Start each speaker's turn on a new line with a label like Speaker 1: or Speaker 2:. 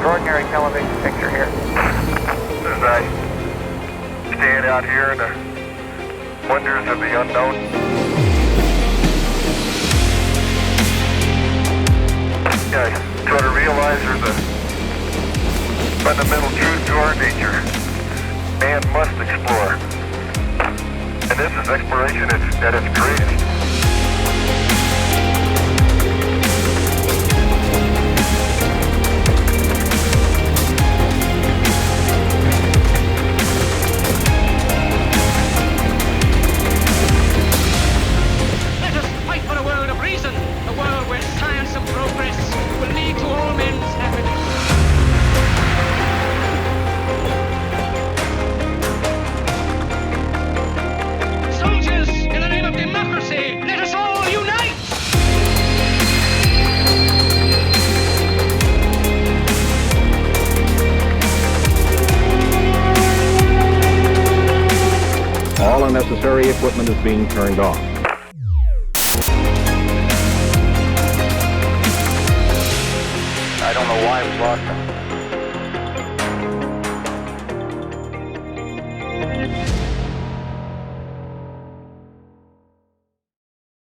Speaker 1: extraordinary television picture here.
Speaker 2: As I stand out here in the wonders of the unknown, I try to realize there's a fundamental truth to our nature. Man must explore. And this is exploration at its greatest.
Speaker 3: Let us fight for a world of reason, a world where science and progress will lead to all men's happiness. Soldiers, in the name of democracy, let us all unite!
Speaker 4: All unnecessary equipment is being turned off.
Speaker 2: I don't know why we lost him.